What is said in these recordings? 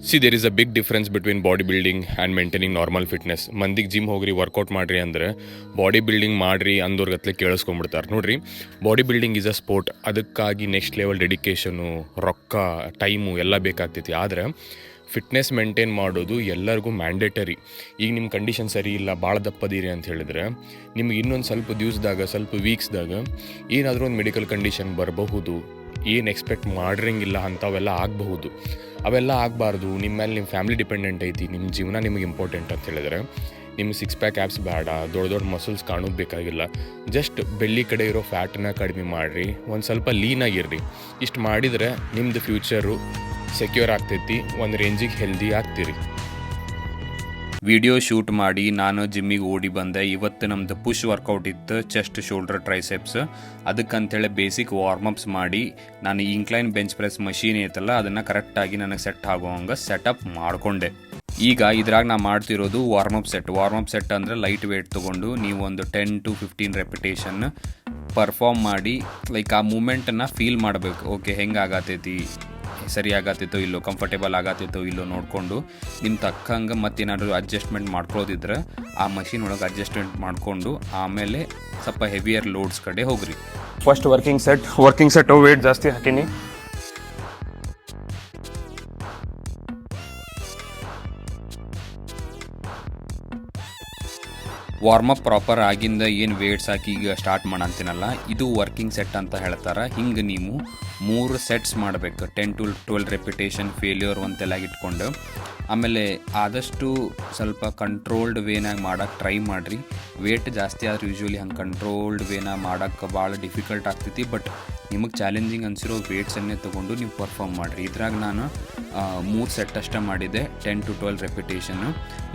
C there is a big difference between body building and maintaining normal fitness. ಮಂದಿಗೆ gym ಹೋಗ್ರಿ workout ಮಾಡಿರಿ ಅಂದರೆ body building ಮಾಡಿರಿ ಅಂದವ್ರಿಗತ್ಲೆ ಕೇಳಿಸ್ಕೊಂಡ್ಬಿಡ್ತಾರೆ. ನೋಡಿರಿ, body building is a sport. ಅದಕ್ಕಾಗಿ ನೆಕ್ಸ್ಟ್ ಲೆವೆಲ್ ಡೆಡಿಕೇಶನು, ರೊಕ್ಕ, ಟೈಮು ಎಲ್ಲ ಬೇಕಾಗ್ತೈತಿ. ಆದರೆ ಫಿಟ್ನೆಸ್ ಮೇಂಟೈನ್ ಮಾಡೋದು ಎಲ್ಲರಿಗೂ ಮ್ಯಾಂಡೇಟರಿ. ಈಗ ನಿಮ್ಮ ಕಂಡೀಷನ್ ಸರಿ ಇಲ್ಲ, ಭಾಳ ದಪ್ಪದಿರಿ ಅಂತ ಹೇಳಿದ್ರೆ ನಿಮ್ಗೆ ಇನ್ನೊಂದು ಸ್ವಲ್ಪ ದಿವಸದಾಗ, ಸ್ವಲ್ಪ ವೀಕ್ಸ್ದಾಗ ಏನಾದರೂ ಒಂದು ಮೆಡಿಕಲ್ ಕಂಡೀಷನ್ ಬರಬಹುದು. ಏನು ಎಕ್ಸ್ಪೆಕ್ಟ್ ಮಾಡಿರಂಗಿಲ್ಲ ಅಂಥವೆಲ್ಲ ಆಗಬಹುದು. ಅವೆಲ್ಲ ಆಗಬಾರ್ದು. ನಿಮ್ಮ ಮೇಲೆ ನಿಮ್ಮ ಫ್ಯಾಮಿಲಿ ಡಿಪೆಂಡೆಂಟ್ ಐತಿ, ನಿಮ್ಮ ಜೀವನ ನಿಮಗೆ ಇಂಪಾರ್ಟೆಂಟ್ ಅಂತ ಹೇಳಿದ್ರೆ ನಿಮ್ಮ ಸಿಕ್ಸ್ ಪ್ಯಾಕ್ ಆ್ಯಪ್ಸ್ ಬೇಡ, ದೊಡ್ಡ ದೊಡ್ಡ ಮಸಲ್ಸ್ ಕಾಣೋದು ಬೇಕಾಗಿಲ್ಲ. ಜಸ್ಟ್ ಬೆಳ್ಳಿ ಕಡೆ ಇರೋ ಫ್ಯಾಟನ್ನ ಕಡಿಮೆ ಮಾಡಿರಿ, ಒಂದು ಸ್ವಲ್ಪ ಲೀನಾಗಿರ್ರಿ. ಇಷ್ಟು ಮಾಡಿದರೆ ನಿಮ್ಮದು ಫ್ಯೂಚರು ಸೆಕ್ಯೂರ್ ಆಗ್ತೈತಿ, ಒಂದು ರೇಂಜಿಗೆ ಹೆಲ್ದಿ ಆಗ್ತೀರಿ. ವಿಡಿಯೋ ಶೂಟ್ ಮಾಡಿ ನಾನು ಜಿಮ್ಮಿಗೆ ಓಡಿ ಬಂದೆ. ಇವತ್ತು ನಮ್ಮದು ಪುಷ್ ವರ್ಕೌಟ್ ಇತ್ತು, ಚೆಸ್ಟ್, ಶೋಲ್ಡರ್, ಟ್ರೈಸೆಪ್ಸ್. ಅದಕ್ಕಂತೇಳಿ ಬೇಸಿಕ್ ವಾರ್ಮಪ್ಸ್ ಮಾಡಿ ನಾನು ಇನ್ಕ್ಲೈನ್ ಬೆಂಚ್ ಪ್ರೆಸ್ ಮಷೀನ್ ಐತಲ್ಲ ಅದನ್ನು ಕರೆಕ್ಟಾಗಿ ನನಗೆ ಸೆಟ್ ಆಗೋವಂಗೆ ಸೆಟಪ್ ಮಾಡಿಕೊಂಡೆ. ಈಗ ಇದ್ರಾಗ ನಾನು ಮಾಡ್ತಿರೋದು ವಾರ್ಮಪ್ ಸೆಟ್ ಅಂದರೆ ಲೈಟ್ ವೇಟ್ ತೊಗೊಂಡು ನೀವು ಒಂದು 10 to 15 ರೆಪಿಟೇಷನ್ ಪರ್ಫಾರ್ಮ್ ಮಾಡಿ ಲೈಕ್ ಆ ಮೂಮೆಂಟನ್ನು ಫೀಲ್ ಮಾಡಬೇಕು. ಓಕೆ, ಹೆಂಗೆ ಆಗತೈತಿ, ಸರಿ ಆಗತ್ತಿತ್ತೋ ಇಲ್ಲೋ, ಕಂಫರ್ಟೇಬಲ್ ಆಗತ್ತಿತ್ತೋ ಇಲ್ಲೋ ನೋಡಿಕೊಂಡು ನಿಮ್ಮ ತಕ್ಕಂಗೆ ಮತ್ತೇನಾದರೂ ಅಡ್ಜಸ್ಟ್ಮೆಂಟ್ ಮಾಡ್ಕೊಳ್ಳೋದಿದ್ರೆ ಆ ಮಷಿನ್ ಒಳಗೆ ಅಡ್ಜಸ್ಟ್ಮೆಂಟ್ ಮಾಡಿಕೊಂಡು ಆಮೇಲೆ ಸ್ವಲ್ಪ ಹೆವಿಯರ್ ಲೋಡ್ಸ್ ಕಡೆ ಹೋಗ್ರಿ. ಫಸ್ಟ್ ವರ್ಕಿಂಗ್ ಸೆಟ್ ವೇಟ್ ಜಾಸ್ತಿ ಹಾಕೀನಿ. ವಾರ್ಮಪ್ ಪ್ರಾಪರ್ ಆಗಿಂದ ಏನು ವೇಟ್ಸ್ ಹಾಕಿ ಈಗ ಸ್ಟಾರ್ಟ್ ಮಾಡಂತೀನಲ್ಲ, ಇದು ವರ್ಕಿಂಗ್ ಸೆಟ್ ಅಂತ ಹೇಳ್ತಾರೆ. ಹಿಂಗೆ ನೀವು 3 ಸೆಟ್ಸ್ ಮಾಡಬೇಕು, 10 to 12 ರೆಪಿಟೇಷನ್, ಫೇಲ್ಯೂರ್ ಅಂತೆಲ್ಲ ಇಟ್ಕೊಂಡು. ಆಮೇಲೆ ಆದಷ್ಟು ಸ್ವಲ್ಪ ಕಂಟ್ರೋಲ್ಡ್ ವೇನಾಗ ಮಾಡೋಕ್ಕೆ ಟ್ರೈ ಮಾಡಿರಿ. ವೇಟ್ ಜಾಸ್ತಿ ಆದ್ರೆ ಯೂಶ್ವಲಿ ಹಂಗೆ ಕಂಟ್ರೋಲ್ಡ್ ವೇನಾಗ ಮಾಡೋಕ್ಕೆ ಭಾಳ ಡಿಫಿಕಲ್ಟ್ ಆಗ್ತೈತಿ. ಬಟ್ ನಿಮಗೆ ಚಾಲೆಂಜಿಂಗ್ ಅನಿಸಿರೋ ವೇಟ್ಸನ್ನೇ ತೊಗೊಂಡು ನೀವು ಪರ್ಫಾರ್ಮ್ ಮಾಡಿರಿ. ಇದ್ರಾಗ ನಾನು 3 ಸೆಟ್ ಅಷ್ಟೇ ಮಾಡಿದ್ದೆ, 10 to 12 ರೆಪಿಟೇಷನ್ನು.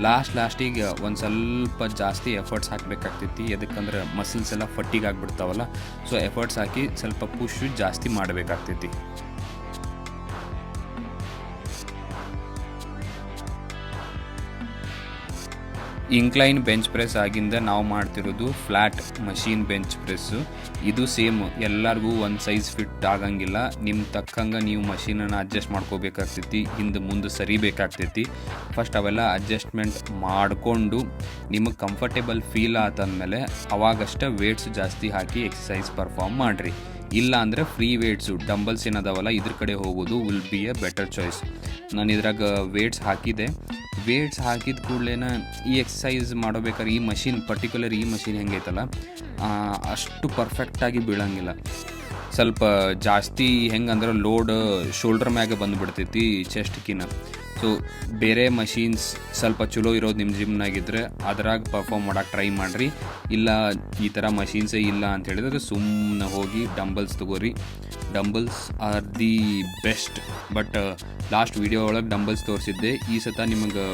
ಲಾಸ್ಟಿಗೆ ಒಂದು ಸ್ವಲ್ಪ ಜಾಸ್ತಿ ಎಫರ್ಟ್ಸ್ ಹಾಕಬೇಕಾಗ್ತೈತಿ. ಎದಕ್ಕಂದ್ರೆ ಮಸಲ್ಸ್ ಎಲ್ಲ ಫಟ್ಟಿಗೆ ಆಗಿಬಿಡ್ತಾವಲ್ಲ, ಸೊ ಎಫರ್ಟ್ಸ್ ಹಾಕಿ ಸ್ವಲ್ಪ ಪುಷ್ ಜಾಸ್ತಿ ಮಾಡಬೇಕಾಗ್ತೈತಿ. ಇನ್ಕ್ಲೈನ್ ಬೆಂಚ್ ಪ್ರೆಸ್ ಆಗಿಂದ ನಾವು ಮಾಡ್ತಿರೋದು ಫ್ಲ್ಯಾಟ್ ಮಷೀನ್ ಬೆಂಚ್ ಪ್ರೆಸ್ಸು. ಇದು ಸೇಮ್ ಎಲ್ಲರಿಗೂ ಒಂದು ಸೈಜ್ ಫಿಟ್ ಆಗಂಗಿಲ್ಲ. ನಿಮ್ಮ ತಕ್ಕಂಗೆ ನೀವು ಮಷೀನನ್ನು ಅಡ್ಜಸ್ಟ್ ಮಾಡ್ಕೋಬೇಕಾಗ್ತೈತಿ, ಹಿಂದೆ ಮುಂದೆ ಸರಿಬೇಕಾಗ್ತೈತಿ. ಫಸ್ಟ್ ಅವೆಲ್ಲ ಅಡ್ಜಸ್ಟ್ಮೆಂಟ್ ಮಾಡಿಕೊಂಡು ನಿಮಗೆ ಕಂಫರ್ಟೇಬಲ್ ಫೀಲ್ ಆತಂದಮೇಲೆ ಅವಾಗಷ್ಟೇ ವೇಟ್ಸ್ ಜಾಸ್ತಿ ಹಾಕಿ ಎಕ್ಸಸೈಸ್ ಪರ್ಫಾರ್ಮ್ ಮಾಡಿರಿ. ಇಲ್ಲ ಅಂದರೆ ಫ್ರೀ ವೇಟ್ಸು, ಡಂಬಲ್ಸ್ ಏನದಾವಲ್ಲ ಇದ್ರ ಕಡೆ ಹೋಗೋದು will be A better choice. ನಾನು ಇದ್ರಾಗ ವೇಟ್ಸ್ ಹಾಕಿದೆ. ವೇಟ್ಸ್ ಹಾಕಿದ ಕೂಡಲೇ ಈ ಎಕ್ಸಸೈಸ್ ಮಾಡೋಬೇಕಾದ್ರೆ ಈ ಮಷಿನ್ ಹೆಂಗೈತಲ್ಲ ಅಷ್ಟು ಪರ್ಫೆಕ್ಟಾಗಿ ಬೀಳಂಗಿಲ್ಲ. ಸ್ವಲ್ಪ ಜಾಸ್ತಿ ಹೆಂಗಂದ್ರೆ ಲೋಡ್ ಶೋಲ್ಡರ್ ಮ್ಯಾಗೆ ಬಂದುಬಿಡ್ತೈತಿ ಚೆಸ್ಟ್ಕಿನ್ನ. ಸೊ ಬೇರೆ ಮಷೀನ್ಸ್ ಸ್ವಲ್ಪ ಚಲೋ ಇರೋದು ನಿಮ್ಮ ಜಿಮ್ನಾಗಿದ್ದರೆ ಅದ್ರಾಗ ಪರ್ಫಾರ್ಮ್ ಮಾಡೋಕೆ ಟ್ರೈ ಮಾಡಿರಿ. ಇಲ್ಲ ಈ ಥರ ಮಷೀನ್ಸೇ ಇಲ್ಲ ಅಂತ ಹೇಳಿದ್ರೆ ಸುಮ್ಮನೆ ಹೋಗಿ ಡಂಬಲ್ಸ್ ತೊಗೋರಿ. Dumbbells R the best. But last video ಒಳಗೆ ಡಂಬಲ್ಸ್ ತೋರಿಸಿದ್ದೆ. ಈ ಸತ ನಿಮಗೆ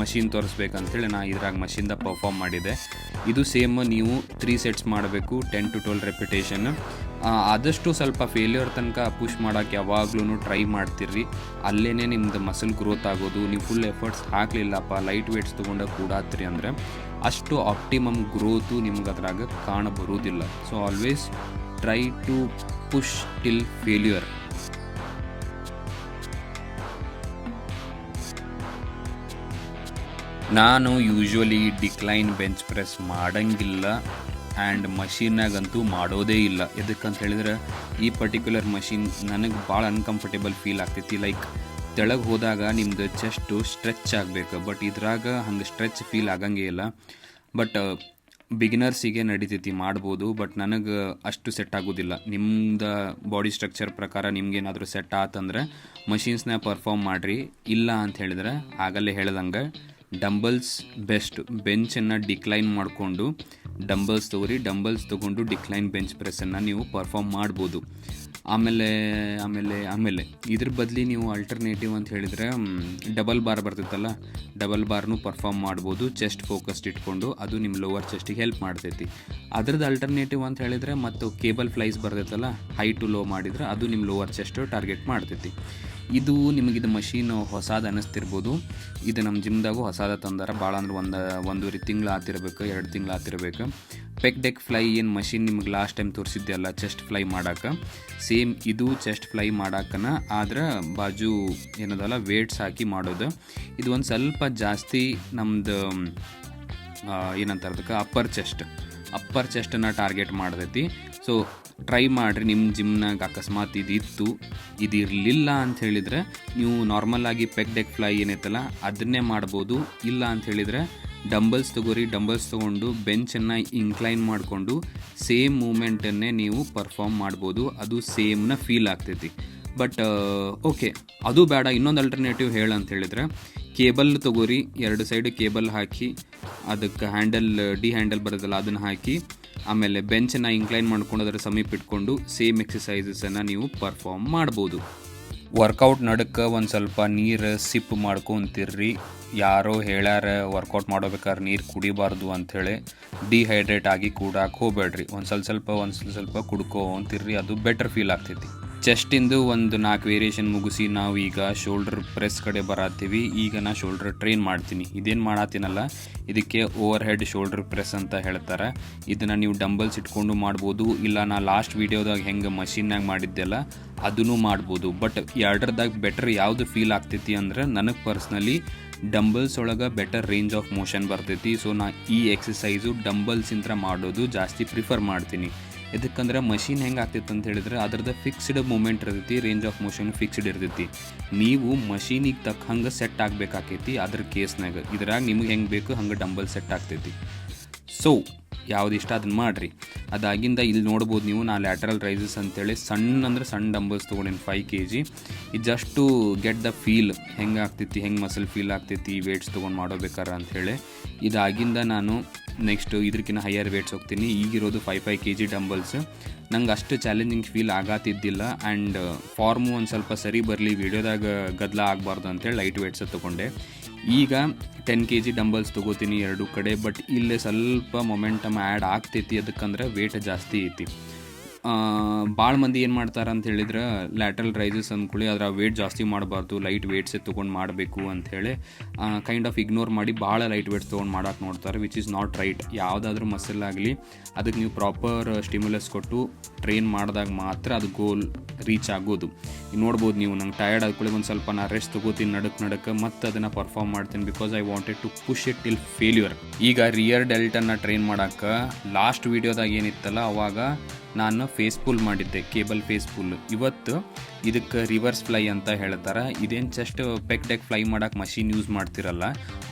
ಮಷೀನ್ ತೋರಿಸ್ಬೇಕಂತೇಳಿ ನಾನು ಇದ್ರಾಗ ಮಷೀನ್ದ ಪರ್ಫಾರ್ಮ್ ಮಾಡಿದ್ದೆ. ಇದು ಸೇಮ್ ನೀವು 3 ಸೆಟ್ಸ್ ಮಾಡಬೇಕು, 10 to 12 ರೆಪಿಟೇಷನ್. ಆದಷ್ಟು ಸ್ವಲ್ಪ ಫೇಲ್ಯೂರ್ ತನಕ ಪುಷ್ ಮಾಡೋಕ್ಕೆ ಯಾವಾಗ್ಲೂ ಟ್ರೈ ಮಾಡ್ತಿರ್ರಿ. ಅಲ್ಲೇ ನಿಮ್ಮದು ಮಸಲ್ ಗ್ರೋತ್ ಆಗೋದು. ನೀವು ಫುಲ್ ಎಫರ್ಟ್ಸ್ ಹಾಕಲಿಲ್ಲಪ್ಪ, ಲೈಟ್ ವೇಟ್ಸ್ ತೊಗೊಂಡು ಕೂಡಾತ್ರಿ ಅಂದರೆ ಅಷ್ಟು ಆಪ್ಟಿಮಮ್ ಗ್ರೋತು ನಿಮ್ಗೆ ಅದ್ರಾಗ ಕಾಣಬರುವುದಿಲ್ಲ. So always try to push till failure. ನಾನು ಯೂಶ್ವಲಿ ಡಿಕ್ಲೈನ್ ಬೆಂಚ್ ಪ್ರೆಸ್ ಮಾಡೋಂಗಿಲ್ಲ ಆ್ಯಂಡ್ ಮಷೀನಾಗಂತೂ ಮಾಡೋದೇ ಇಲ್ಲ. ಎದಕ್ಕಂತ ಹೇಳಿದ್ರೆ ಈ ಪರ್ಟಿಕ್ಯುಲರ್ ಮಷೀನ್ ನನಗೆ ಭಾಳ ಅನ್ಕಂಫರ್ಟೇಬಲ್ ಫೀಲ್ ಆಗ್ತೈತಿ. ಲೈಕ್ ತೆಳಗೆ ಹೋದಾಗ ನಿಮ್ಮದು ಚೆಸ್ಟು ಸ್ಟ್ರೆಚ್ ಆಗಬೇಕು, ಬಟ್ ಇದ್ರಾಗ ಹಂಗೆ ಸ್ಟ್ರೆಚ್ ಫೀಲ್ ಆಗಂಗೇ ಇಲ್ಲ. ಬಟ್ ಬಿಗಿನರ್ಸಿಗೆ ನಡಿತೈತಿ, ಮಾಡ್ಬೋದು. ಬಟ್ ನನಗೆ ಅಷ್ಟು ಸೆಟ್ ಆಗೋದಿಲ್ಲ. ನಿಮ್ಮದು ಬಾಡಿ ಸ್ಟ್ರಕ್ಚರ್ ಪ್ರಕಾರ ನಿಮ್ಗೇನಾದರೂ ಸೆಟ್ ಆತಂದ್ರೆ ಮಷೀನ್ಸ್ನ ಪರ್ಫಾರ್ಮ್ ಮಾಡಿರಿ. ಇಲ್ಲ ಅಂತ ಹೇಳಿದ್ರೆ ಆಗಲ್ಲೇ ಹೇಳ್ದಂಗೆ ಡಂಬಲ್ಸ್ ಬೆಸ್ಟ್. ಬೆಂಚನ್ನು ಡಿಕ್ಲೈನ್ ಮಾಡಿಕೊಂಡು ಡಂಬಲ್ಸ್ ತೊಗೊಂಡು ಡಿಕ್ಲೈನ್ ಬೆಂಚ್ ಪ್ರೆಸ್ಸನ್ನು ನೀವು ಪರ್ಫಾರ್ಮ್ ಮಾಡ್ಬೋದು. ಆಮೇಲೆ ಇದ್ರ ಬದಲಿ ನೀವು ಅಲ್ಟರ್ನೇಟಿವ್ ಅಂತ ಹೇಳಿದರೆ ಡಬಲ್ ಬಾರ್ ಬರ್ತೈತಲ್ಲ, ಡಬಲ್ ಬಾರ್ನು ಪರ್ಫಾರ್ಮ್ ಮಾಡ್ಬೋದು ಚೆಸ್ಟ್ ಫೋಕಸ್ಡ್ ಇಟ್ಕೊಂಡು. ಅದು ನಿಮ್ಮ ಲೋವರ್ ಚೆಸ್ಟಿಗೆ ಹೆಲ್ಪ್ ಮಾಡ್ತೈತಿ. ಅದ್ರದ್ದು ಅಲ್ಟರ್ನೇಟಿವ್ ಅಂತ ಹೇಳಿದರೆ ಮತ್ತು ಕೇಬಲ್ ಫ್ಲೈಸ್ ಬರ್ತೈತಲ್ಲ, ಹೈ ಟು ಲೋ ಮಾಡಿದರೆ ಅದು ನಿಮ್ಮ ಲೋವರ್ ಚೆಸ್ಟ್ ಟಾರ್ಗೆಟ್ ಮಾಡ್ತೈತಿ. ಇದು ನಿಮಗಿದು ಮಷೀನ್ ಹೊಸದು ಅನ್ನಿಸ್ತಿರ್ಬೋದು. ಇದು ನಮ್ಮ ಜಿಮ್ದಾಗೂ ಹೊಸದ ತಂದಾರ. ಭಾಳ ಅಂದ್ರೆ ಒಂದೂವರೆ ತಿಂಗಳು ಆತಿರ್ಬೇಕು, 2 ತಿಂಗಳು ಆತಿರ್ಬೇಕು. ಪೆಕ್ ಡೆಕ್ ಫ್ಲೈ ಏನು ಮಷೀನ್ ನಿಮಗೆ ಲಾಸ್ಟ್ ಟೈಮ್ ತೋರಿಸಿದ್ದೆಲ್ಲ ಚೆಸ್ಟ್ ಫ್ಲೈ ಮಾಡೋಕೆ, ಸೇಮ್ ಇದು ಚೆಸ್ಟ್ ಫ್ಲೈ ಮಾಡೋಕ್ಕನ, ಆದ್ರೆ ಬಾಜು ಏನದಲ್ಲ ವೇಟ್ಸ್ ಹಾಕಿ ಮಾಡೋದು. ಇದು ಒಂದು ಸ್ವಲ್ಪ ಜಾಸ್ತಿ ನಮ್ಮದು ಏನಂತಾರೆ ಅದಕ್ಕೆ ಅಪ್ಪರ್ ಚೆಸ್ಟನ್ನು ಟಾರ್ಗೆಟ್ ಮಾಡ್ತೈತಿ. ಸೊ ಟ್ರೈ ಮಾಡಿರಿ. ನಿಮ್ಮ ಜಿಮ್ನಾಗ ಅಕಸ್ಮಾತ್ ಇದಿತ್ತು, ಇದಿರಲಿಲ್ಲ ಅಂತ ಹೇಳಿದರೆ ನೀವು ನಾರ್ಮಲಾಗಿ ಪೆಕ್ ಡೆಕ್ ಫ್ಲೈ ಏನೈತಲ್ಲ ಅದನ್ನೇ ಮಾಡ್ಬೋದು. ಇಲ್ಲ ಅಂತ ಹೇಳಿದರೆ ಡಂಬಲ್ಸ್ ತೊಗೊಂಡು ಬೆಂಚನ್ನು ಇನ್ಕ್ಲೈನ್ ಮಾಡಿಕೊಂಡು ಸೇಮ್ ಮೂಮೆಂಟನ್ನೇ ನೀವು ಪರ್ಫಾರ್ಮ್ ಮಾಡ್ಬೋದು. ಅದು ಸೇಮ್ನ ಫೀಲ್ ಆಗ್ತೈತಿ. ಬಟ್ ಓಕೆ, ಅದು ಬೇಡ, ಇನ್ನೊಂದು ಅಲ್ಟರ್ನೇಟಿವ್ ಅಂತ ಹೇಳಿದರೆ ಕೇಬಲ್ ತೊಗೋರಿ, 2 ಸೈಡ್ ಕೇಬಲ್ ಹಾಕಿ ಅದಕ್ಕೆ ಡಿ ಹ್ಯಾಂಡಲ್ ಬರೋದಲ್ಲ ಅದನ್ನು ಹಾಕಿ, ಆಮೇಲೆ ಬೆಂಚನ್ನು ಇನ್ಕ್ಲೈನ್ ಮಾಡ್ಕೊಂಡು ಅದರ ಸಮೀಪ ಇಟ್ಕೊಂಡು ಸೇಮ್ ಎಕ್ಸಸೈಸಸನ್ನು ನೀವು ಪರ್ಫಾರ್ಮ್ ಮಾಡ್ಬೋದು. ವರ್ಕೌಟ್ ನಡಕ್ಕೆ ಒಂದು ಸ್ವಲ್ಪ ನೀರು ಸಿಪ್ ಮಾಡ್ಕೊತಿರ್ರಿ. ಯಾರೋ ಹೇಳ್ಯಾರ ವರ್ಕೌಟ್ ಮಾಡೋಬೇಕಾದ್ರೆ ನೀರು ಕುಡಿಬಾರ್ದು ಅಂಥೇಳಿ ಡಿಹೈಡ್ರೇಟ್ ಆಗಿ ಕೂಡಕ್ಕೆ ಹೋಗ್ಬೇಡ್ರಿ. ಒಂದು ಸ್ವಲ್ಪ ಕುಡ್ಕೊತಿರ್ರಿ, ಅದು ಬೆಟರ್ ಫೀಲ್ ಆಗ್ತೈತಿ. ಚೆಸ್ಟಿಂದು ಒಂದು 4 ವೇರಿಯೇಷನ್ ಮುಗಿಸಿ ನಾವು ಈಗ ಶೋಲ್ಡರ್ ಪ್ರೆಸ್ ಕಡೆ ಬರತ್ತೀವಿ. ಈಗ ನಾ ಶೋಲ್ಡರ್ ಟ್ರೈನ್ ಮಾಡ್ತೀನಿ. ಇದೇನು ಮಾಡತ್ತೀನಲ್ಲ ಇದಕ್ಕೆ ಓವರ್ ಹೆಡ್ ಶೋಲ್ಡರ್ ಪ್ರೆಸ್ ಅಂತ ಹೇಳ್ತಾರೆ. ಇದನ್ನು ನೀವು ಡಂಬಲ್ಸ್ ಇಟ್ಕೊಂಡು ಮಾಡ್ಬೋದು, ಇಲ್ಲ ನಾ ಲಾಸ್ಟ್ ವೀಡಿಯೋದಾಗ ಹೆಂಗೆ ಮಷೀನ್ನಾಗ ಮಾಡಿದ್ದೆಲ್ಲ ಅದನ್ನು ಮಾಡ್ಬೋದು. ಬಟ್ ಎರಡರದಾಗ ಬೆಟರ್ ಯಾವುದು ಫೀಲ್ ಆಗ್ತೈತಿ ಅಂದ್ರೆ ನನಗೆ ಪರ್ಸ್ನಲಿ ಡಂಬಲ್ಸ್ ಒಳಗೆ ಬೆಟರ್ ರೇಂಜ್ ಆಫ್ ಮೋಷನ್ ಬರ್ತೈತಿ. ಸೊ ನಾ ಈ ಎಕ್ಸಸೈಸು ಡಂಬಲ್ಸಿಂದ ಮಾಡೋದು ಜಾಸ್ತಿ ಪ್ರಿಫರ್ ಮಾಡ್ತೀನಿ. ಇದಕ್ಕಂದ್ರೆ ಮಷೀನ್ ಹೆಂಗೆ ಆಗ್ತೈತೆ ಅಂತ ಹೇಳಿದ್ರೆ ಅದ್ರದ್ದು ಫಿಕ್ಸ್ಡ್ ಮೂಮೆಂಟ್ ಇರ್ತೈತಿ, ರೇಂಜ್ ಆಫ್ ಮೋಷನ್ ಫಿಕ್ಸ್ಡ್ ಇರ್ತೈತಿ. ನೀವು ಮಷೀನಿಗೆ ತಕ್ಕ ಹಂಗೆ ಸೆಟ್ ಆಗಬೇಕಾಕೈತಿ. ಅದ್ರ ಕೇಸ್ನಾಗ ಇದ್ರಾಗ ನಿಮಗೆ ಹೆಂಗೆ ಬೇಕು ಹಂಗೆ ಡಂಬಲ್ ಸೆಟ್ ಆಗ್ತೈತಿ. ಸೊ ಯಾವ್ದು ಇಷ್ಟ ಅದನ್ನು ಮಾಡಿರಿ. ಅದಾಗಿಂದ ಇಲ್ಲಿ ನೋಡ್ಬೋದು ನೀವು, ನಾ ಲ್ಯಾಟರಲ್ ರೈಸಸ್ ಅಂತೇಳಿ ಸಣ್ಣ ಡಂಬಲ್ಸ್ ತೊಗೊಂಡೇನು 5 kg. ಇದು just to get the feel ಹೆಂಗೆ ಆಗ್ತೈತಿ, ಹೆಂಗೆ ಮಸಲ್ ಫೀಲ್ ಆಗ್ತೈತಿ ವೇಟ್ಸ್ ತೊಗೊಂಡು ಮಾಡೋಬೇಕಾರ ಅಂಥೇಳಿ. ಇದಾಗಿಂದ ನಾನು ನೆಕ್ಸ್ಟ್ ಇದಕ್ಕಿಂತ ಹೈಯರ್ ವೇಟ್ಸ್ ಹೋಗ್ತೀನಿ. ಈಗಿರೋದು 5 kg ಡಂಬಲ್ಸ್. ನಂಗೆ ಅಷ್ಟು ಚಾಲೆಂಜಿಂಗ್ ಫೀಲ್ ಆಗತ್ತಿದ್ದಿಲ್ಲ. ಆ್ಯಂಡ್ ಫಾರ್ಮು ಒಂದು ಸ್ವಲ್ಪ ಸರಿ ಬರಲಿ, ವೀಡಿಯೋದಾಗ ಗದ್ದಲ ಆಗಬಾರ್ದು ಅಂತೇಳಿ ಲೈಟ್ ವೇಟ್ಸ್ ತೊಗೊಂಡೆ. ಈಗ 10 kg ಡಂಬಲ್ಸ್ ತೊಗೋತೀನಿ 2 ಕಡೆ. ಬಟ್ ಇಲ್ಲೇ ಸ್ವಲ್ಪ ಮೊಮೆಂಟಮ್ ಆ್ಯಡ್ ಆಗ್ತೈತಿ, ಅದಕ್ಕಂದ್ರೆ ವೇಟ್ ಜಾಸ್ತಿ ಐತಿ. ಭಾಳ ಮಂದಿ ಏನು ಮಾಡ್ತಾರೆ ಅಂತ ಹೇಳಿದ್ರೆ ಲ್ಯಾಟ್ರಲ್ ರೈಸಸ್ ಅಂದ್ಕೊಳ್ಳಿ ಅದರ ವೇಟ್ ಜಾಸ್ತಿ ಮಾಡಬಾರ್ದು, ಲೈಟ್ ವೇಟ್ಸೇ ತೊಗೊಂಡು ಮಾಡಬೇಕು ಅಂಥೇಳಿ ಕೈಂಡ್ ಆಫ್ ಇಗ್ನೋರ್ ಮಾಡಿ ಭಾಳ ಲೈಟ್ ವೇಟ್ಸ್ ತೊಗೊಂಡು ಮಾಡೋಕೆ ನೋಡ್ತಾರೆ, ವಿಚ್ ಈಸ್ ನಾಟ್ ರೈಟ್. ಯಾವುದಾದ್ರೂ ಮಸಲ್ ಆಗಲಿ ಅದಕ್ಕೆ ನೀವು ಪ್ರಾಪರ್ ಸ್ಟಿಮ್ಯುಲಸ್ ಕೊಟ್ಟು ಟ್ರೈನ್ ಮಾಡಿದಾಗ ಮಾತ್ರ ಅದು ಗೋಲ್ ರೀಚ್ ಆಗೋದು. ನೋಡ್ಬೋದು ನೀವು, ನಂಗೆ ಟಯರ್ಡ್ ಆದ್ಕೊಳ್ಳಿ ಒಂದು ಸ್ವಲ್ಪ ನಾ ರೆಸ್ಟ್ ತೊಗೋತೀನಿ ನಡಕ್ಕೆ ಮತ್ತು ಅದನ್ನು ಪರ್ಫಾರ್ಮ್ ಮಾಡ್ತೀನಿ. Because I wanted to push it till failure. ಈಗ ರಿಯರ್ ಡೆಲ್ಟನ್ನು ಟ್ರೈನ್ ಮಾಡೋಕ್ಕೆ ಲಾಸ್ಟ್ ವೀಡಿಯೋದಾಗ ಏನಿತ್ತಲ್ಲ ಅವಾಗ ನಾನು ಫೇಸ್ ಪುಲ್ ಮಾಡಿದ್ದೆ, ಕೇಬಲ್ ಫೇಸ್ ಪುಲ್. ಇವತ್ತು ಇದಕ್ಕೆ ರಿವರ್ಸ್ ಫ್ಲೈ ಅಂತ ಹೇಳ್ತಾರೆ. ಇದೇನು ಜಸ್ಟ್ ಪೆಕ್ ಡೆಕ್ ಫ್ಲೈ ಮಾಡೋಕೆ ಮಷೀನ್ ಯೂಸ್ ಮಾಡ್ತಿರಲ್ಲ,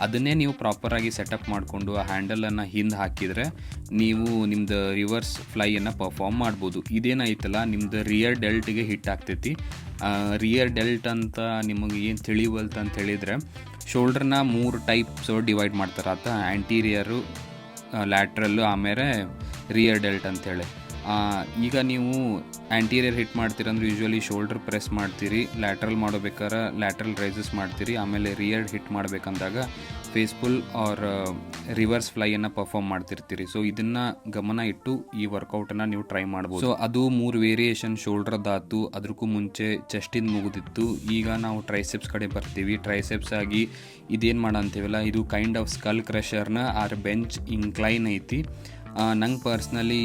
ಅದನ್ನೇ ನೀವು ಪ್ರಾಪರಾಗಿ ಸೆಟಪ್ ಮಾಡಿಕೊಂಡು ಆ ಹ್ಯಾಂಡಲನ್ನು ಹಿಂದೆ ಹಾಕಿದರೆ ನೀವು ನಿಮ್ಮದು ರಿವರ್ಸ್ ಫ್ಲೈಯನ್ನು ಪರ್ಫಾರ್ಮ್ ಮಾಡ್ಬೋದು. ಇದೇನಾಯ್ತಲ್ಲ ನಿಮ್ಮದು ರಿಯರ್ ಡೆಲ್ಟಿಗೆ ಹಿಟ್ ಆಗ್ತೈತಿ. ರಿಯರ್ ಡೆಲ್ಟ್ ಅಂತ ನಿಮಗೆ ಏನು ತಿಳಿವಲ್ತು ಅಂತ ಹೇಳಿದರೆ ಶೋಲ್ಡ್ರನ್ನ 3 ಟೈಪ್ಸ್ ಡಿವೈಡ್ ಮಾಡ್ತಾರೆ ಆತ, ಆ್ಯಂಟೀರಿಯರು, ಲ್ಯಾಟ್ರಲ್ಲು, ಆಮೇಲೆ ರಿಯರ್ ಡೆಲ್ಟ್ ಅಂಥೇಳಿ. ಈಗ ನೀವು ಆ್ಯಂಟೀರಿಯರ್ ಹಿಟ್ ಮಾಡ್ತೀರಂದ್ರೆ ಯೂಶ್ವಲಿ ಶೋಲ್ಡರ್ ಪ್ರೆಸ್ ಮಾಡ್ತೀರಿ, ಲ್ಯಾಟ್ರಲ್ ಮಾಡೋಬೇಕಾದ್ರೆ ಲ್ಯಾಟ್ರಲ್ ರೈಸಸ್ ಮಾಡ್ತೀರಿ, ಆಮೇಲೆ ರಿಯರ್ ಹಿಟ್ ಮಾಡಬೇಕಂದಾಗ ಫೇಸ್ ಪುಲ್ ಆರ್ ರಿವರ್ಸ್ ಫ್ಲೈಯನ್ನು ಪರ್ಫಾರ್ಮ್ ಮಾಡ್ತಿರ್ತೀರಿ. ಸೊ ಇದನ್ನು ಗಮನ ಇಟ್ಟು ಈ ವರ್ಕೌಟನ್ನು ನೀವು ಟ್ರೈ ಮಾಡ್ಬೋದು. ಸೊ ಅದು 3 ವೇರಿಯೇಷನ್ ಶೋಲ್ಡ್ರದ್ದಾತು. ಅದಕ್ಕೂ ಮುಂಚೆ ಚೆಸ್ಟಿಂದ ಮುಗಿದಿತ್ತು. ಈಗ ನಾವು ಟ್ರೈಸೆಪ್ಸ್ ಕಡೆ ಬರ್ತೀವಿ. ಟ್ರೈಸೆಪ್ಸ್ ಆಗಿ ಇದೇನು ಮಾಡಂತೀವಲ್ಲ ಇದು ಕೈಂಡ್ ಆಫ್ ಸ್ಕಲ್ ಕ್ರಷರ್ನ ಆರ್ ಬೆಂಚ್ ಇನ್ಕ್ಲೈನ್ ಐತಿ. ನಂಗೆ ಪರ್ಸ್ನಲಿ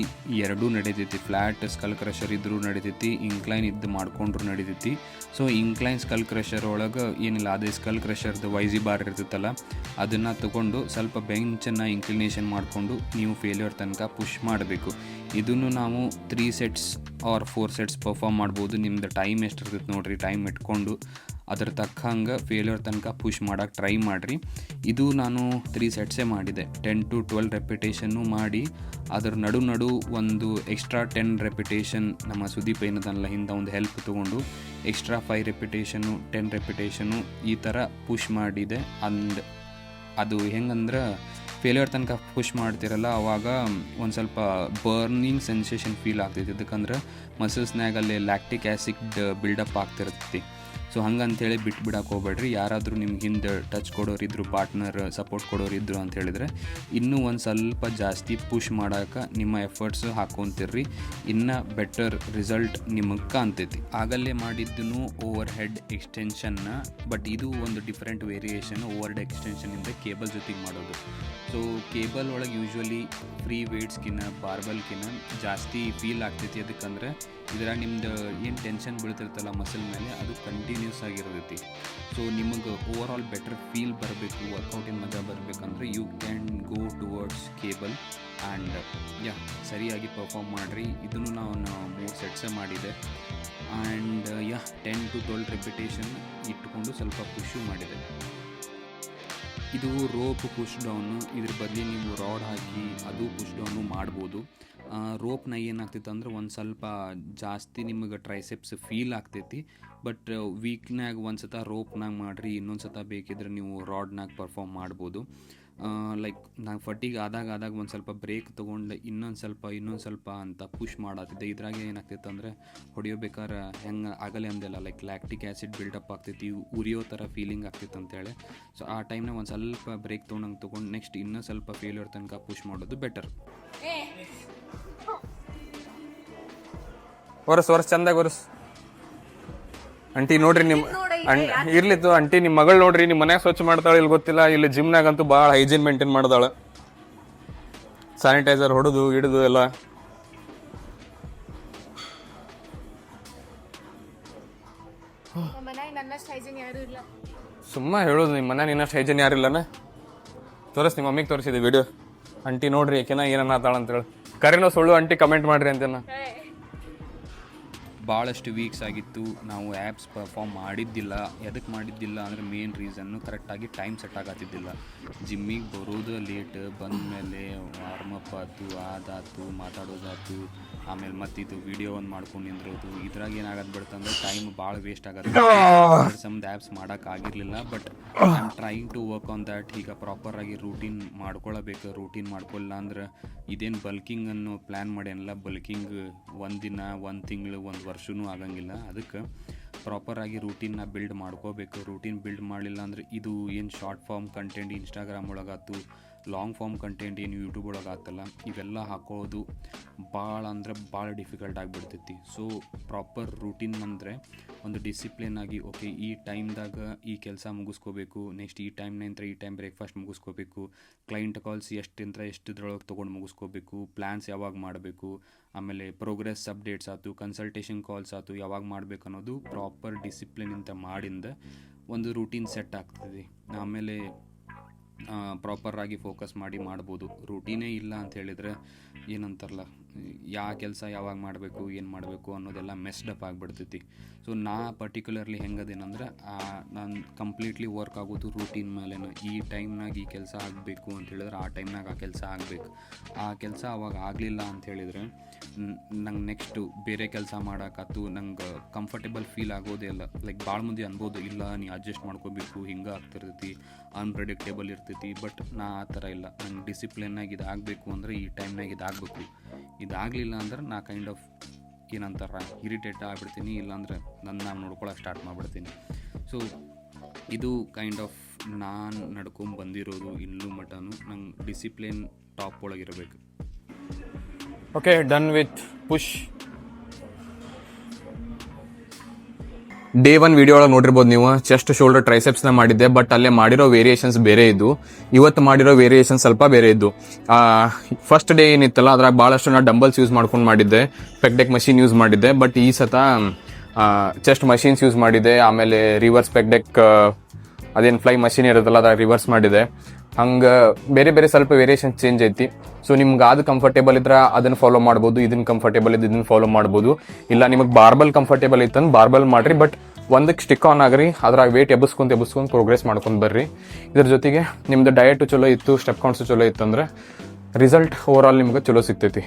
ಎರಡೂ ನಡೀತೈತಿ. ಫ್ಲ್ಯಾಟ್ ಸ್ಕಲ್ ಕ್ರಷರ್ ಇದ್ರೂ ನಡೀತೈತಿ, ಇನ್ಕ್ಲೈನ್ ಇದ್ದು ಮಾಡ್ಕೊಂಡ್ರು ನಡೀತೈತಿ. ಸೊ ಇನ್ಕ್ಲೈನ್ ಸ್ಕಲ್ ಕ್ರಷರ್ ಒಳಗೆ ಏನಿಲ್ಲ, ಅದೇ ಸ್ಕಲ್ ಕ್ರಷರ್ದು ವೈಜಿ ಬಾರ್ ಇರ್ತೈತಲ್ಲ ಅದನ್ನು ತೊಗೊಂಡು ಸ್ವಲ್ಪ ಬೆಂಚನ್ನು ಇನ್ಕ್ಲಿನೇಷನ್ ಮಾಡಿಕೊಂಡು ನೀವು ಫೇಲ್ಯೂರ್ ತನಕ ಪುಷ್ ಮಾಡಬೇಕು. ಇದನ್ನು ನಾವು 3 ಸೆಟ್ಸ್ ಆರ್ 4 ಸೆಟ್ಸ್ ಪರ್ಫಾರ್ಮ್ ಮಾಡ್ಬೋದು. ನಿಮ್ದು ಟೈಮ್ ಎಷ್ಟು ಇರ್ತೈತೆ ನೋಡಿರಿ, ಟೈಮ್ ಇಟ್ಕೊಂಡು ಅದ್ರ ತಕ್ಕಂಗೆ ಫೇಲ್ಯೂರ್ ತನಕ ಪುಷ್ ಮಾಡೋಕ್ಕೆ ಟ್ರೈ ಮಾಡಿರಿ. ಇದು ನಾನು 3 ಸೆಟ್ಸೇ ಮಾಡಿದೆ. 10 to 12 ರೆಪಿಟೇಷನ್ನು ಮಾಡಿ ಅದರ ನಡು ಒಂದು ಎಕ್ಸ್ಟ್ರಾ 10 ರೆಪಿಟೇಷನ್ ನಮ್ಮ ಸುದೀಪ್ ಏನದಲ್ಲ ಹಿಂದೆ ಒಂದು ಹೆಲ್ಪ್ ತೊಗೊಂಡು ಎಕ್ಸ್ಟ್ರಾ 5 ರೆಪಿಟೇಷನ್ನು 10 ರೆಪಿಟೇಷನ್ನು ಈ ಥರ ಪುಷ್ ಮಾಡಿದೆ. ಅಂಡ್ ಅದು ಹೆಂಗಂದ್ರೆ ಫೇಲ್ಯೂರ್ ತನಕ ಪುಷ್ ಮಾಡ್ತಿರಲ್ಲ ಆವಾಗ ಒಂದು ಸ್ವಲ್ಪ ಬರ್ನಿಂಗ್ ಸೆನ್ಸೇಷನ್ ಫೀಲ್ ಆಗ್ತೈತಿ. ಅದಕ್ಕಂದ್ರೆ ಮಸಲ್ಸ್ನಾಗ ಅಲ್ಲಿ ಲ್ಯಾಕ್ಟಿಕ್ ಆ್ಯಸಿಡ್ ಬಿಲ್ಡಪ್ ಆಗ್ತಿರ್ತೈತಿ. ಸೊ ಹಂಗಂತೇಳಿ ಬಿಟ್ಬಿಡಕ್ಕೆ ಹೋಗ್ಬೇಡ್ರಿ. ಯಾರಾದರೂ ನಿಮ್ಗೆ ಹಿಂದೆ ಟಚ್ ಕೊಡೋರಿದ್ರು, ಪಾರ್ಟ್ನರ್ ಸಪೋರ್ಟ್ ಕೊಡೋರಿದ್ರು ಅಂತ ಹೇಳಿದ್ರೆ ಇನ್ನೂ ಒಂದು ಸ್ವಲ್ಪ ಜಾಸ್ತಿ ಪುಷ್ ಮಾಡೋಕೆ ನಿಮ್ಮ ಎಫರ್ಟ್ಸ್ ಹಾಕ್ಕೊಂತಿರ್ರಿ, ಇನ್ನೂ ಬೆಟರ್ ರಿಸಲ್ಟ್ ನಿಮಗೆ ಕಾಣ್ತೈತಿ. ಆಗಲ್ಲೇ ಮಾಡಿದ್ದೂ ಓವರ್ ಹೆಡ್ ಎಕ್ಸ್ಟೆನ್ಷನ್ನ, ಬಟ್ ಇದು ಒಂದು ಡಿಫ್ರೆಂಟ್ ವೇರಿಯೇಷನ್ ಓವರ್ ಹೆಡ್ ಎಕ್ಸ್ಟೆನ್ಷನಿಂದ ಕೇಬಲ್ ಜೊತೆಗೆ ಮಾಡೋದು. ಸೊ ಕೇಬಲ್ ಒಳಗೆ ಯೂಶ್ವಲಿ ಫ್ರೀ ವೇಟ್ಸ್ಕಿನ್ನ ಬಾರ್ಬಲ್ಕಿನ್ನ ಜಾಸ್ತಿ ಫೀಲ್ ಆಗ್ತೈತಿ. ಅದಕ್ಕಂದ್ರೆ ಇದ್ರಾಗ ನಿಮ್ದು ಏನು ಟೆನ್ಷನ್ ಬೀಳ್ತಿರ್ತಲ್ಲ ಮಸಲ್ ಮೇಲೆ, ಅದು ಕಂಟಿನ್ಯೂಸ್ ಆಗಿರ್ತೈತಿ. ಸೊ ನಿಮಗೆ ಓವರ್ ಆಲ್ ಬೆಟರ್ ಫೀಲ್ ಬರಬೇಕು, ವರ್ಕೌಟಿನ ಮಜಾ ಬರಬೇಕಂದ್ರೆ you can go towards cable and ಸರಿಯಾಗಿ ಪರ್ಫಾರ್ಮ್ ಮಾಡಿರಿ. ಇದನ್ನು ನಾವು 3 ಸೆಟ್ಸೇ ಮಾಡಿದೆ ಆ್ಯಂಡ್ 10 to 12 ರೆಪಿಟೇಷನ್ ಇಟ್ಕೊಂಡು ಸ್ವಲ್ಪ ಪುಷು ಮಾಡಿದೆ. ಇದು ರೋಪ್ ಪುಷ್ ಡೌನು, ಇದ್ರ ಬದಲಿ ನೀವು ರಾಡ್ ಹಾಕಿ ಅದು ಪುಷ್ ಡೌನು ಮಾಡ್ಬೋದು. ರೋಪ್ನಾಗ ಏನಾಗ್ತೈತೆ ಅಂದ್ರೆ ಒಂದು ಸ್ವಲ್ಪ ಜಾಸ್ತಿ ನಿಮಗೆ ಟ್ರೈಸೆಪ್ಸ್ ಫೀಲ್ ಆಗ್ತೈತಿ, ಬಟ್ ವೀಕ್ನಾಗ ಒಂದು ಸತ ರೋಪ್ನಾಗ ಮಾಡಿರಿ, ಇನ್ನೊಂದು ಸತ ಬೇಕಿದ್ರೆ ನೀವು ರಾಡ್ನಾಗ ಪರ್ಫಾರ್ಮ್ ಮಾಡ್ಬೋದು. ಲೈಕ್ ನಾನು ಫಟ್ಟಿಗೆ ಆದಾಗ ಒಂದು ಸ್ವಲ್ಪ ಬ್ರೇಕ್ ತೊಗೊಂಡು ಇನ್ನೊಂದು ಸ್ವಲ್ಪ ಅಂತ ಪುಷ್ ಮಾಡತ್ತಿದ್ದೆ. ಇದ್ರಾಗೆ ಏನಾಗ್ತೈತೆ ಅಂದರೆ ಹೊಡಿಯೋಬೇಕಾದ್ರೆ ಹೆಂಗೆ ಆಗಲೇ ಅಂದೆಲ್ಲ ಲೈಕ್ ಲ್ಯಾಕ್ಟಿಕ್ ಆ್ಯಸಿಡ್ ಬಿಲ್ಡಪ್ ಆಗ್ತೈತಿ, ಉರಿಯೋ ಥರ ಫೀಲಿಂಗ್ ಆಗ್ತೈತೆ ಅಂತೇಳಿ. ಸೊ ಆ ಟೈಮ್ನಾಗ ಒಂದು ಸ್ವಲ್ಪ ಬ್ರೇಕ್ ತೊಗೊಂಡು ನೆಕ್ಸ್ಟ್ ಇನ್ನೂ ಸ್ವಲ್ಪ ಫೇಲ್ಯೂರ್ ತನಕ ಪುಷ್ ಮಾಡೋದು ಬೆಟರ್. ವರ್ಷ ಚಂದಾಗಿ ವರ್ಷ ಅಂಟಿ ನೋಡ್ರಿ ನಿಮ್ಮ ಇರ್ಲಿತ್ತು ಅಂಟಿ ನಿಮ್ಮ ಮಗಳು ನೋಡ್ರಿ, ನಿಮ್ಮ ಮನ್ಯಾಗ ಸ್ವಚ್ಛ ಮಾಡ್ತಾಳೆ ಇಲ್ಲಿ ಗೊತ್ತಿಲ್ಲ, ಇಲ್ಲಿ ಜಿಮ್ನಾಗಂತೂ ಭಾಳ ಹೈಜೀನ್ ಮೇಂಟೈನ್ ಮಾಡ್ದಾಳೆ, ಸ್ಯಾನಿಟೈಸರ್ ಹೊಡೆದು ಹಿಡಿದು ಎಲ್ಲ. ಸುಮ್ಮ ಹೇಳೋದು ನಿಮ್ಮ ಮನ್ಯಾಗ ನಿನ್ನಷ್ಟು ಹೈಜೀನ್ ಯಾರಿಲ್ಲನ. ತೋರಿಸ್ ನಿಮ್ಮ ಮಮ್ಮಿಗೆ ತೋರಿಸಿದೆ ವಿಡಿಯೋ. ಅಂಟಿ ನೋಡ್ರಿ ಏಕೆನ ಏನನ್ನಾತಾಳ ಅಂತೇಳಿ, ಕರೆನೋ ಸುಳ್ಳು ಅಂಟಿ ಕಮೆಂಟ್ ಮಾಡ್ರಿ ಅಂತೇನ. ಭಾಳಷ್ಟು ವೀಕ್ಸ್ ಆಗಿತ್ತು ನಾವು ಆ್ಯಪ್ಸ್ ಪರ್ಫಾರ್ಮ್ ಮಾಡಿದ್ದಿಲ್ಲ. ಎದಕ್ಕೆ ಮಾಡಿದ್ದಿಲ್ಲ ಅಂದರೆ ಮೇನ್ ರೀಸನ್ನು ಕರೆಕ್ಟಾಗಿ ಟೈಮ್ ಸೆಟ್ ಆಗತ್ತಿದ್ದಿಲ್ಲ. ಜಿಮ್ಮಿಗೆ ಬರೋದು ಲೇಟ್, ಬಂದ ಮೇಲೆ ವಾರ್ಮಪ್ ಆಯ್ತು, ಅದಾಯ್ತು, ಮಾತಾಡೋದಾಯ್ತು, ಆಮೇಲೆ ಮತ್ತಿದು ವೀಡಿಯೋ ಒಂದು ಮಾಡ್ಕೊಂಡು ನಿಂದಿರೋದು. ಇದ್ರಾಗ ಏನಾಗತ್ತೆ ಬಿಡ್ತಂದ್ರೆ ಟೈಮ್ ಭಾಳ ವೇಸ್ಟ್ ಆಗುತ್ತೆ. ಸಮ್ದು ಆ್ಯಪ್ಸ್ ಮಾಡೋಕ್ಕಾಗಿರಲಿಲ್ಲ, but I am trying to work on that. ಈಗ ಪ್ರಾಪರಾಗಿ ರೂಟೀನ್ ಮಾಡ್ಕೊಳ್ಬೇಕು. ರೂಟೀನ್ ಮಾಡ್ಕೊಳ್ಳಿಲ್ಲ ಅಂದ್ರೆ ಇದೇನು ಬಲ್ಕಿಂಗ್ ಅನ್ನೋ ಪ್ಲ್ಯಾನ್ ಮಾಡೇನಿಲ್ಲ. ಬಲ್ಕಿಂಗ್ ಒಂದು ದಿನ, 1 ತಿಂಗಳು, 1 ವರ್ಷವೂ ಆಗಂಗಿಲ್ಲ. ಅದಕ್ಕೆ ಪ್ರಾಪರಾಗಿ ರೂಟೀನ್ನ ಬಿಲ್ಡ್ ಮಾಡ್ಕೋಬೇಕು. ರೂಟೀನ್ ಬಿಲ್ಡ್ ಮಾಡಲಿಲ್ಲ ಅಂದರೆ ಇದು ಏನು ಶಾರ್ಟ್ ಫಾರ್ಮ್ ಕಂಟೆಂಟ್ ಇನ್ಸ್ಟಾಗ್ರಾಮ್ ಒಳಗಾಯ್ತು, ಲಾಂಗ್ ಫಾರ್ಮ್ ಕಂಟೆಂಟ್ ಏನು ಯೂಟ್ಯೂಬ್ ಒಳಗೆ ಆಗ್ತಲ್ಲ, ಇವೆಲ್ಲ ಹಾಕೋದು ಭಾಳ ಡಿಫಿಕಲ್ಟ್ ಆಗಿಬಿಡ್ತೈತಿ. ಸೊ ಪ್ರಾಪರ್ ರೂಟೀನ್ ಅಂದರೆ ಒಂದು ಡಿಸಿಪ್ಲಿನ್ ಆಗಿ ಓಕೆ ಈ ಟೈಮ್ದಾಗ ಈ ಕೆಲಸ ಮುಗಿಸ್ಕೋಬೇಕು, ನೆಕ್ಸ್ಟ್ ಈ ಟೈಮ್ನಿಂದ ಈ ಟೈಮ್ ಬ್ರೇಕ್ಫಾಸ್ಟ್ ಮುಗಿಸ್ಕೋಬೇಕು, ಕ್ಲೈಂಟ್ ಕಾಲ್ಸ್ ಎಷ್ಟುದ್ರೊಳಗೆ ತೊಗೊಂಡು ಮುಗಿಸ್ಕೋಬೇಕು, ಪ್ಲ್ಯಾನ್ಸ್ ಯಾವಾಗ ಮಾಡಬೇಕು, ಆಮೇಲೆ ಪ್ರೋಗ್ರೆಸ್ ಅಪ್ಡೇಟ್ಸ್ ಆಯ್ತು, ಕನ್ಸಲ್ಟೇಷನ್ ಕಾಲ್ಸ್ ಆಯ್ತು ಯಾವಾಗ ಮಾಡಬೇಕು ಅನ್ನೋದು ಪ್ರಾಪರ್ ಡಿಸಿಪ್ಲಿನ್ ಅಂತ ಮಾಡಿಂದ ಒಂದು ರೂಟೀನ್ ಸೆಟ್ ಆಗ್ತದೆ. ಆಮೇಲೆ ಪ್ರಾಪರಾಗಿ ಫೋಕಸ್ ಮಾಡಿ ಮಾಡ್ಬೋದು. ರೂಟೀನೇ ಇಲ್ಲ ಅಂತ ಹೇಳಿದರೆ ಏನಂತಾರಲ್ಲ, ಯಾವ ಕೆಲಸ ಯಾವಾಗ ಮಾಡಬೇಕು, ಏನು ಮಾಡಬೇಕು ಅನ್ನೋದೆಲ್ಲ ಮೆಸ್ಡ್ ಅಪ್ ಆಗಿಬಿಡ್ತೈತಿ. ಸೊ ನಾ ಪರ್ಟಿಕ್ಯುಲರ್ಲಿ ಹೆಂಗದೇನಂದ್ರೆ ನಾನು ಕಂಪ್ಲೀಟ್ಲಿ ವರ್ಕ್ ಆಗೋದು ರೂಟೀನ್ ಮೇಲೇನು. ಈ ಟೈಮ್ನಾಗ ಈ ಕೆಲಸ ಆಗಬೇಕು ಅಂತ ಹೇಳಿದ್ರೆ ಆ ಟೈಮ್ನಾಗ ಆ ಕೆಲಸ ಆಗಬೇಕು. ಆ ಕೆಲಸ ಅವಾಗ ಆಗಲಿಲ್ಲ ಅಂತ ಹೇಳಿದರೆ ನಂಗೆ ನೆಕ್ಸ್ಟು ಬೇರೆ ಕೆಲಸ ಮಾಡೋಕ್ಕಾಯ್ತು ನಂಗೆ ಕಂಫರ್ಟೇಬಲ್ ಫೀಲ್ ಆಗೋದೇ ಇಲ್ಲ. ಲೈಕ್ ಭಾಳ ಮಂದಿ ಅನ್ಬೋದು, ಇಲ್ಲ ನೀ ಅಡ್ಜಸ್ಟ್ ಮಾಡ್ಕೋಬೇಕು, ಹಿಂಗೆ ಆಗ್ತಿರ್ತೈತಿ, ಅನ್ಪ್ರೆಡಿಕ್ಟೇಬಲ್ ಇರ್ತೈತಿ. ಬಟ್ ನಾ ಆ ಥರ ಇಲ್ಲ. ನಂಗೆ ಡಿಸಿಪ್ಲಿನ್ನಾಗಿ ಇದಾಗಬೇಕು ಅಂದರೆ ಈ ಟೈಮ್ನಾಗ ಇದಾಗಬೇಕು. ಇದಾಗಲಿಲ್ಲ ಅಂದ್ರೆ ನಾ ಕೈಂಡ್ ಆಫ್ ಏನಂತಾರ ಇರಿಟೇಟ್ ಆಗಿಬಿಡ್ತೀನಿ, ಇಲ್ಲಾಂದ್ರೆ ನಾನು ನೋಡ್ಕೊಳಕ್ಕೆ ಸ್ಟಾರ್ಟ್ ಮಾಡಿಬಿಡ್ತೀನಿ. ಸೊ ಇದು ಕೈಂಡ್ ಆಫ್ ನಾನು ನಡ್ಕೊಂಬಂದಿರೋದು ಇನ್ನೂ ಮಟನು. ನಂಗೆ ಡಿಸಿಪ್ಲಿನ್ ಟಾಪ್ ಒಳಗಿರಬೇಕು. Okay, done with push. Day 1 video ಒಳಗೆ ನೋಡಿರ್ಬೋದು ನೀವು, ಚೆಸ್ಟ್ ಶೋಲ್ಡರ್ ಟ್ರೈಸೆಪ್ಸ್ನ ಮಾಡಿದ್ದೆ. ಬಟ್ ಅಲ್ಲೇ ಮಾಡಿರೋ ವೇರಿಯೇಷನ್ಸ್ ಬೇರೆ ಇದ್ದು, ಇವತ್ತು ಮಾಡಿರೋ ವೇರಿಯೇಷನ್ ಸ್ವಲ್ಪ ಬೇರೆ ಇದ್ದು. ಫಸ್ಟ್ ಡೇ ಏನಿತ್ತಲ್ಲ ಅದ್ರಾಗ ಭಾಳಷ್ಟು ನಾನು ಡಂಬಲ್ಸ್ ಯೂಸ್ ಮಾಡ್ಕೊಂಡು ಮಾಡಿದ್ದೆ, ಪೆಕ್ಡೆಕ್ ಮಷೀನ್ ಯೂಸ್ ಮಾಡಿದ್ದೆ. ಬಟ್ ಈ ಸತ ಚೆಸ್ಟ್ ಮಷೀನ್ಸ್ ಯೂಸ್ ಮಾಡಿದ್ದೆ. ಆಮೇಲೆ ರಿವರ್ಸ್ ಪೆಕ್ಡೆಕ್ ಅದೇನು ಫ್ಲೈ ಮಷೀನ್ ಇರುತ್ತಲ್ಲ ಅದ್ರಾಗ ರಿವರ್ಸ್ ಮಾಡಿದೆ. ಹಂಗೆ ಬೇರೆ ಬೇರೆ ಸ್ವಲ್ಪ ವೇರಿಯೇಷನ್ ಚೇಂಜ್ ಐತಿ. ಸೊ ನಿಮ್ಗೆ ಅದು ಕಂಫರ್ಟೇಬಲ್ ಇದ್ರೆ ಅದನ್ನು ಫಾಲೋ ಮಾಡ್ಬೋದು, ಇದನ್ನು ಕಂಫರ್ಟೇಬಲ್ ಇದ್ದು ಇದನ್ನು ಫಾಲೋ ಮಾಡ್ಬೋದು. ಇಲ್ಲ ನಿಮಗೆ ಬಾರ್ಬಲ್ ಕಂಫರ್ಟೇಬಲ್ ಇತ್ತಂದ್ರೆ ಬಾರ್ಬಲ್ ಮಾಡಿರಿ, ಬಟ್ ಒಂದಕ್ಕೆ ಸ್ಟಿಕ್ ಆನ್ ಆಗ್ರಿ, ಅದ್ರಾಗ ವೇಟ್ ಎಬ್ಬಿಸ್ಕೊಂಡು ಪ್ರೋಗ್ರೆಸ್ ಮಾಡ್ಕೊಂಡು ಬರ್ರಿ. ಇದ್ರ ಜೊತೆಗೆ ನಿಮ್ದು ಡಯಟು ಚಲೋ ಇತ್ತು, ಸ್ಟೆಪ್ ಕೌಂಟ್ಸು ಚಲೋ ಇತ್ತು ಅಂದ್ರೆ ರಿಸಲ್ಟ್ ಓವರ್ ಆಲ್ ನಿಮ್ಗೆ ಚಲೋ ಸಿಗ್ತೈತಿ.